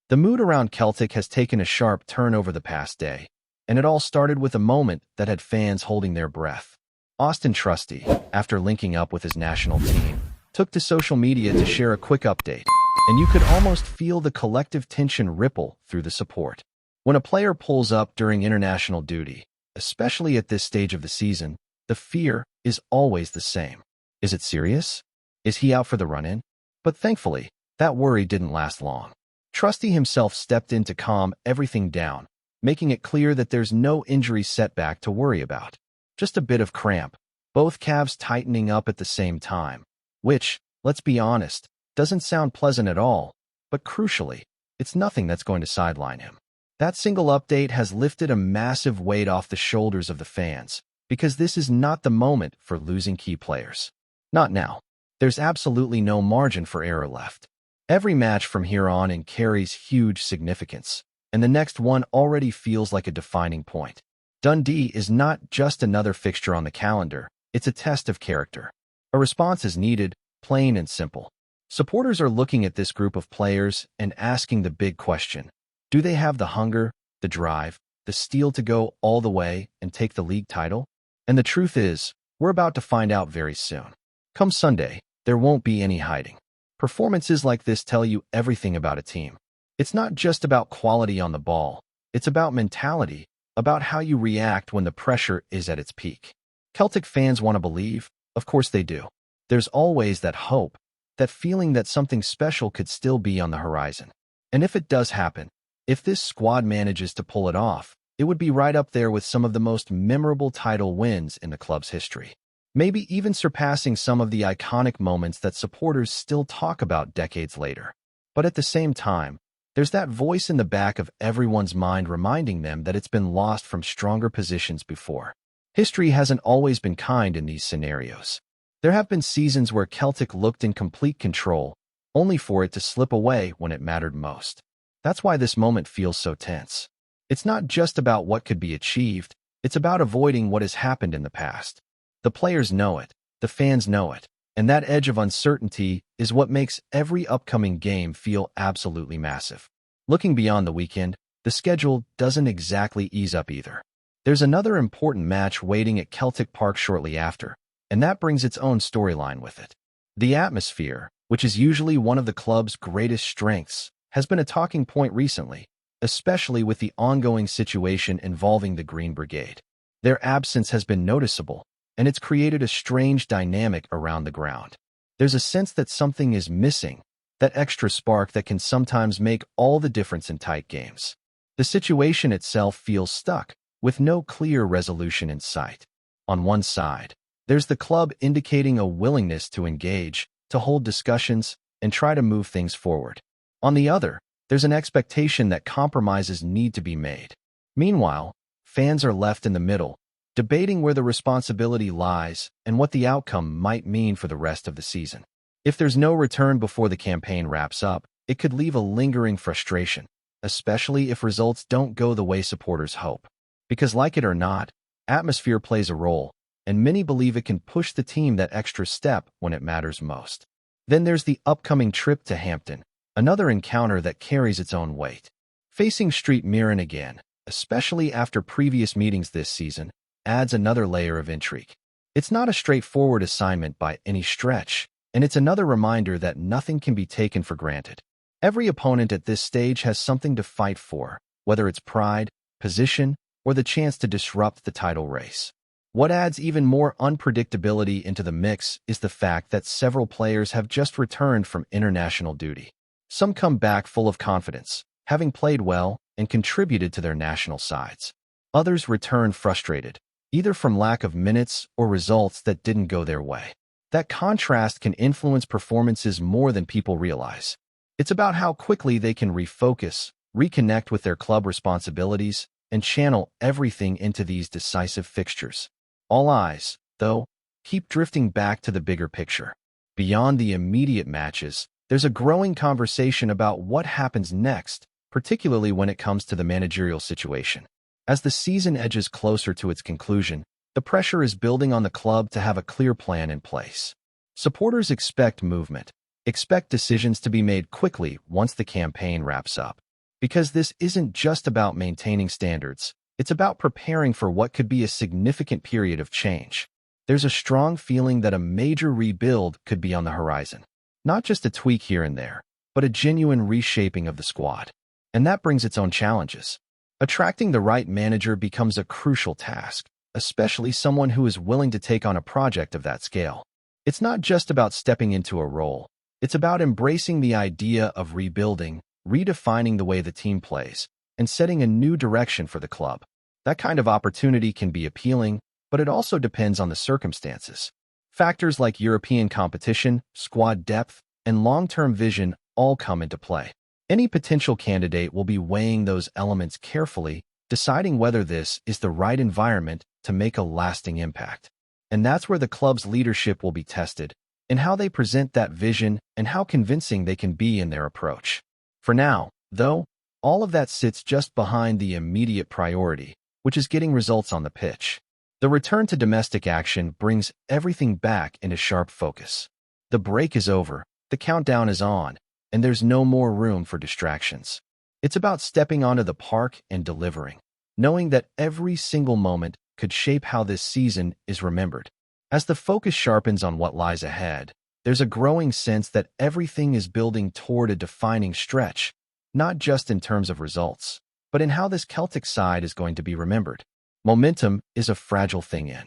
The mood around Celtic has taken a sharp turn over the past day, and it all started with a moment that had fans holding their breath. Austin Trusty, after linking up with his national team, took to social media to share a quick update, and you could almost feel the collective tension ripple through the support. When a player pulls up during international duty, especially at this stage of the season, the fear is always the same. Is it serious? Is he out for the run-in? But thankfully, that worry didn't last long. Trusty himself stepped in to calm everything down, making it clear that there's no injury setback to worry about. Just a bit of cramp, both calves tightening up at the same time, which, let's be honest, doesn't sound pleasant at all, but crucially, it's nothing that's going to sideline him. That single update has lifted a massive weight off the shoulders of the fans, because this is not the moment for losing key players. Not now. There's absolutely no margin for error left. Every match from here on in carries huge significance, and the next one already feels like a defining point. Dundee is not just another fixture on the calendar, it's a test of character. A response is needed, plain and simple. Supporters are looking at this group of players and asking the big question: do they have the hunger, the drive, the steel to go all the way and take the league title? And the truth is, we're about to find out very soon. Come Sunday, there won't be any hiding. Performances like this tell you everything about a team. It's not just about quality on the ball. It's about mentality, about how you react when the pressure is at its peak. Celtic fans want to believe, of course they do. There's always that hope, that feeling that something special could still be on the horizon. And if it does happen, if this squad manages to pull it off, it would be right up there with some of the most memorable title wins in the club's history. Maybe even surpassing some of the iconic moments that supporters still talk about decades later. But at the same time, there's that voice in the back of everyone's mind reminding them that it's been lost from stronger positions before. History hasn't always been kind in these scenarios. There have been seasons where Celtic looked in complete control, only for it to slip away when it mattered most. That's why this moment feels so tense. It's not just about what could be achieved, it's about avoiding what has happened in the past. The players know it, the fans know it, and that edge of uncertainty is what makes every upcoming game feel absolutely massive. Looking beyond the weekend, the schedule doesn't exactly ease up either. There's another important match waiting at Celtic Park shortly after, and that brings its own storyline with it. The atmosphere, which is usually one of the club's greatest strengths, has been a talking point recently, especially with the ongoing situation involving the Green Brigade. Their absence has been noticeable, and it's created a strange dynamic around the ground. There's a sense that something is missing, that extra spark that can sometimes make all the difference in tight games. The situation itself feels stuck, with no clear resolution in sight. On one side, there's the club indicating a willingness to engage, to hold discussions, and try to move things forward. On the other, there's an expectation that compromises need to be made. Meanwhile, fans are left in the middle, debating where the responsibility lies and what the outcome might mean for the rest of the season. If there's no return before the campaign wraps up, it could leave a lingering frustration, especially if results don't go the way supporters hope. Because like it or not, atmosphere plays a role, and many believe it can push the team that extra step when it matters most. Then there's the upcoming trip to Hampton, another encounter that carries its own weight. Facing Street Mirren again, especially after previous meetings this season, adds another layer of intrigue. It's not a straightforward assignment by any stretch, and it's another reminder that nothing can be taken for granted. Every opponent at this stage has something to fight for, whether it's pride, position, or the chance to disrupt the title race. What adds even more unpredictability into the mix is the fact that several players have just returned from international duty. Some come back full of confidence, having played well and contributed to their national sides. Others return frustrated, either from lack of minutes or results that didn't go their way. That contrast can influence performances more than people realize. It's about how quickly they can refocus, reconnect with their club responsibilities, and channel everything into these decisive fixtures. All eyes, though, keep drifting back to the bigger picture. Beyond the immediate matches, there's a growing conversation about what happens next, particularly when it comes to the managerial situation. As the season edges closer to its conclusion, the pressure is building on the club to have a clear plan in place. Supporters expect movement, expect decisions to be made quickly once the campaign wraps up. Because this isn't just about maintaining standards, it's about preparing for what could be a significant period of change. There's a strong feeling that a major rebuild could be on the horizon. Not just a tweak here and there, but a genuine reshaping of the squad. And that brings its own challenges. Attracting the right manager becomes a crucial task, especially someone who is willing to take on a project of that scale. It's not just about stepping into a role. It's about embracing the idea of rebuilding, redefining the way the team plays, and setting a new direction for the club. That kind of opportunity can be appealing, but it also depends on the circumstances. Factors like European competition, squad depth, and long-term vision all come into play. Any potential candidate will be weighing those elements carefully, deciding whether this is the right environment to make a lasting impact. And that's where the club's leadership will be tested, in how they present that vision and how convincing they can be in their approach. For now, though, all of that sits just behind the immediate priority, which is getting results on the pitch. The return to domestic action brings everything back into sharp focus. The break is over, the countdown is on, and there's no more room for distractions. It's about stepping onto the park and delivering, knowing that every single moment could shape how this season is remembered. As the focus sharpens on what lies ahead, there's a growing sense that everything is building toward a defining stretch, not just in terms of results, but in how this Celtic side is going to be remembered. Momentum is a fragile thing in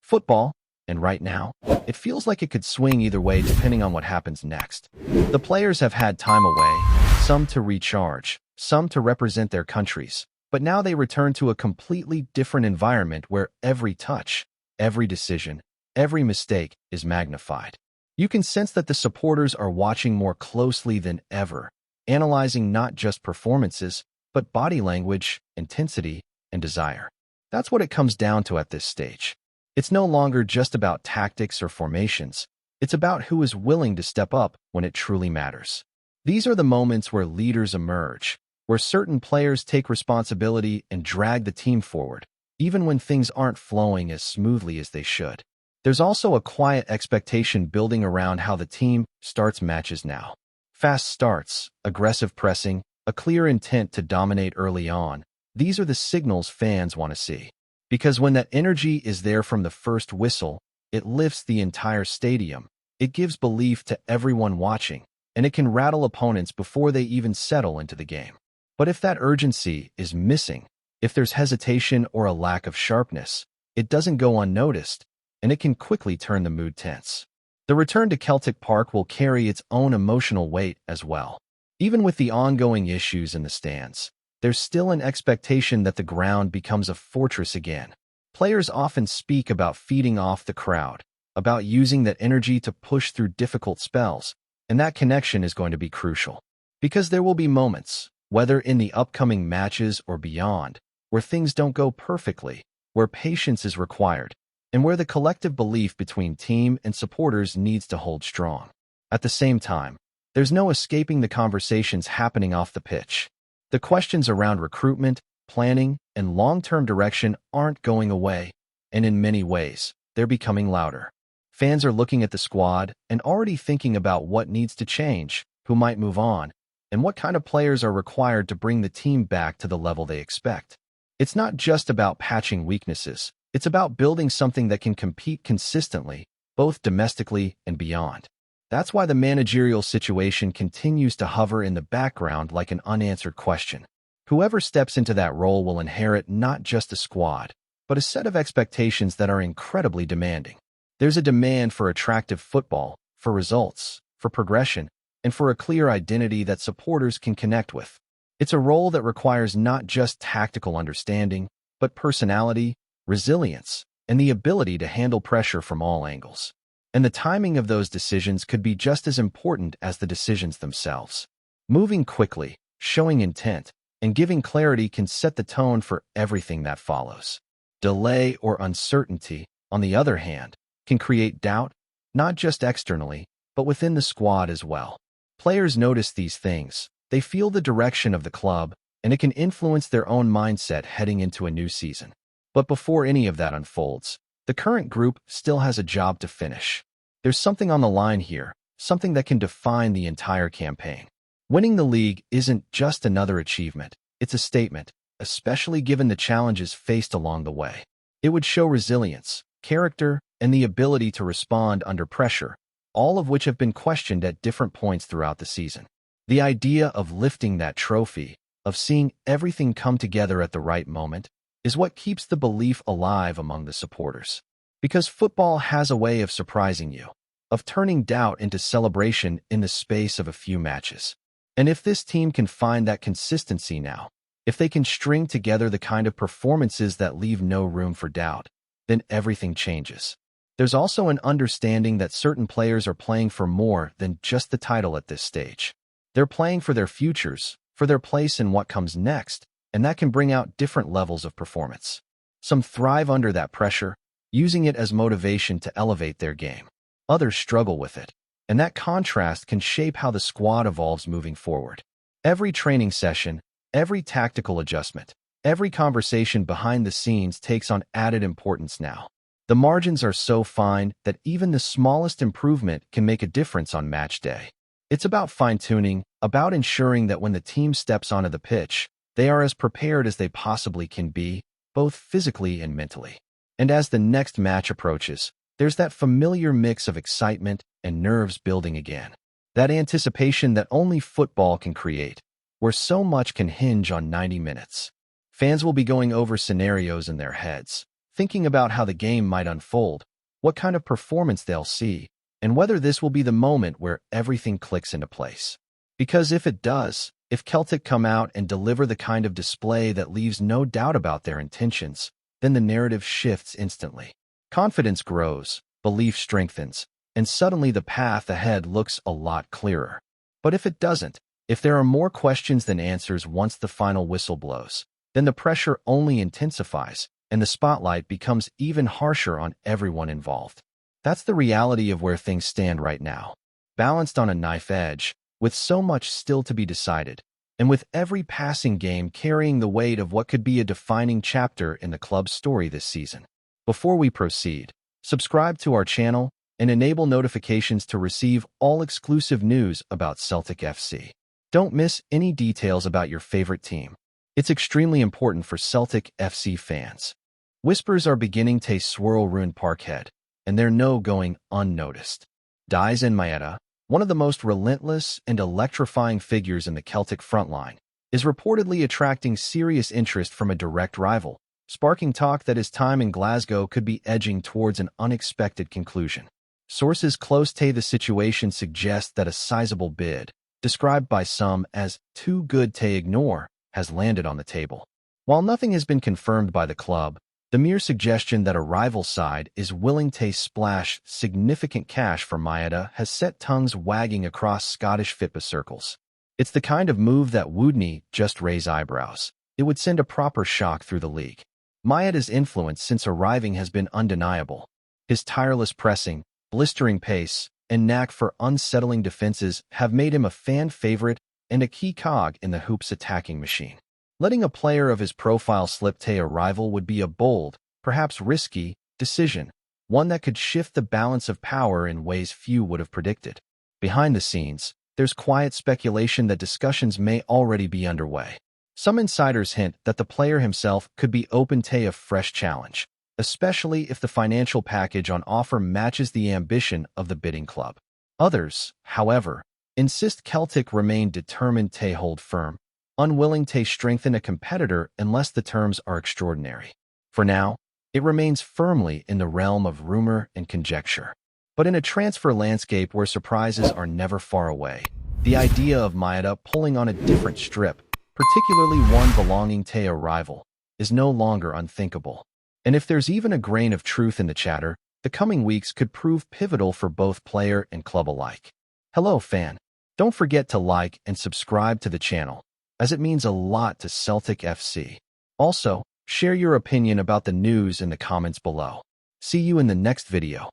football, and right now, it feels like it could swing either way depending on what happens next. The players have had time away, some to recharge, some to represent their countries, but now they return to a completely different environment where every touch, every decision, every mistake is magnified. You can sense that the supporters are watching more closely than ever, analyzing not just performances, but body language, intensity, and desire. That's what it comes down to at this stage. It's no longer just about tactics or formations. It's about who is willing to step up when it truly matters. These are the moments where leaders emerge, where certain players take responsibility and drag the team forward, even when things aren't flowing as smoothly as they should. There's also a quiet expectation building around how the team starts matches now. Fast starts, aggressive pressing, a clear intent to dominate early on. These are the signals fans want to see. Because when that energy is there from the first whistle, it lifts the entire stadium. It gives belief to everyone watching, and it can rattle opponents before they even settle into the game. But if that urgency is missing, if there's hesitation or a lack of sharpness, it doesn't go unnoticed, and it can quickly turn the mood tense. The return to Celtic Park will carry its own emotional weight as well. Even with the ongoing issues in the stands, there's still an expectation that the ground becomes a fortress again. Players often speak about feeding off the crowd, about using that energy to push through difficult spells, and that connection is going to be crucial. Because there will be moments, whether in the upcoming matches or beyond, where things don't go perfectly, where patience is required, and where the collective belief between team and supporters needs to hold strong. At the same time, there's no escaping the conversations happening off the pitch. The questions around recruitment, planning, and long-term direction aren't going away, and in many ways, they're becoming louder. Fans are looking at the squad and already thinking about what needs to change, who might move on, and what kind of players are required to bring the team back to the level they expect. It's not just about patching weaknesses. It's about building something that can compete consistently, both domestically and beyond. That's why the managerial situation continues to hover in the background like an unanswered question. Whoever steps into that role will inherit not just a squad, but a set of expectations that are incredibly demanding. There's a demand for attractive football, for results, for progression, and for a clear identity that supporters can connect with. It's a role that requires not just tactical understanding, but personality, resilience, and the ability to handle pressure from all angles. And the timing of those decisions could be just as important as the decisions themselves. Moving quickly, showing intent, and giving clarity can set the tone for everything that follows. Delay or uncertainty, on the other hand, can create doubt, not just externally, but within the squad as well. Players notice these things, they feel the direction of the club, and it can influence their own mindset heading into a new season. But before any of that unfolds, the current group still has a job to finish. There's something on the line here, something that can define the entire campaign. Winning the league isn't just another achievement, it's a statement, especially given the challenges faced along the way. It would show resilience, character, and the ability to respond under pressure, all of which have been questioned at different points throughout the season. The idea of lifting that trophy, of seeing everything come together at the right moment, is what keeps the belief alive among the supporters. Because football has a way of surprising you, of turning doubt into celebration in the space of a few matches. And if this team can find that consistency now, if they can string together the kind of performances that leave no room for doubt, then everything changes. There's also an understanding that certain players are playing for more than just the title at this stage. They're playing for their futures, for their place in what comes next, and that can bring out different levels of performance. Some thrive under that pressure, using it as motivation to elevate their game. Others struggle with it, and that contrast can shape how the squad evolves moving forward. Every training session, every tactical adjustment, every conversation behind the scenes takes on added importance now. The margins are so fine that even the smallest improvement can make a difference on match day. It's about fine-tuning, about ensuring that when the team steps onto the pitch, they are as prepared as they possibly can be, both physically and mentally. And as the next match approaches, there's that familiar mix of excitement and nerves building again. That anticipation that only football can create, where so much can hinge on 90 minutes. Fans will be going over scenarios in their heads, thinking about how the game might unfold, what kind of performance they'll see, and whether this will be the moment where everything clicks into place. Because if it does, if Celtic come out and deliver the kind of display that leaves no doubt about their intentions, then the narrative shifts instantly. Confidence grows, belief strengthens, and suddenly the path ahead looks a lot clearer. But if it doesn't, if there are more questions than answers once the final whistle blows, then the pressure only intensifies, and the spotlight becomes even harsher on everyone involved. That's the reality of where things stand right now, balanced on a knife edge, with so much still to be decided, and with every passing game carrying the weight of what could be a defining chapter in the club's story this season. Before we proceed, subscribe to our channel and enable notifications to receive all exclusive news about Celtic FC. Don't miss any details about your favorite team. It's extremely important for Celtic FC fans. Whispers are beginning to swirl around Parkhead, and they're no going unnoticed. Daizen Maeda, one of the most relentless and electrifying figures in the Celtic frontline, is reportedly attracting serious interest from a direct rival, sparking talk that his time in Glasgow could be edging towards an unexpected conclusion. Sources close to the situation suggest that a sizable bid, described by some as too good to ignore, has landed on the table. While nothing has been confirmed by the club, the mere suggestion that a rival side is willing to splash significant cash for Maeda has set tongues wagging across Scottish football circles. It's the kind of move that wouldn't just raise eyebrows. It would send a proper shock through the league. Maeda's influence since arriving has been undeniable. His tireless pressing, blistering pace, and knack for unsettling defenses have made him a fan favorite and a key cog in the Hoops attacking machine. Letting a player of his profile slip to a rival would be a bold, perhaps risky, decision, one that could shift the balance of power in ways few would have predicted. Behind the scenes, there's quiet speculation that discussions may already be underway. Some insiders hint that the player himself could be open to a fresh challenge, especially if the financial package on offer matches the ambition of the bidding club. Others, however, insist Celtic remain determined to hold firm, unwilling to strengthen a competitor unless the terms are extraordinary. For now, it remains firmly in the realm of rumor and conjecture. But in a transfer landscape where surprises are never far away, the idea of Maeda pulling on a different strip, particularly one belonging to a rival, is no longer unthinkable. And if there's even a grain of truth in the chatter, the coming weeks could prove pivotal for both player and club alike. Hello, fan. Don't forget to like and subscribe to the channel, as it means a lot to Celtic FC. Also, share your opinion about the news in the comments below. See you in the next video.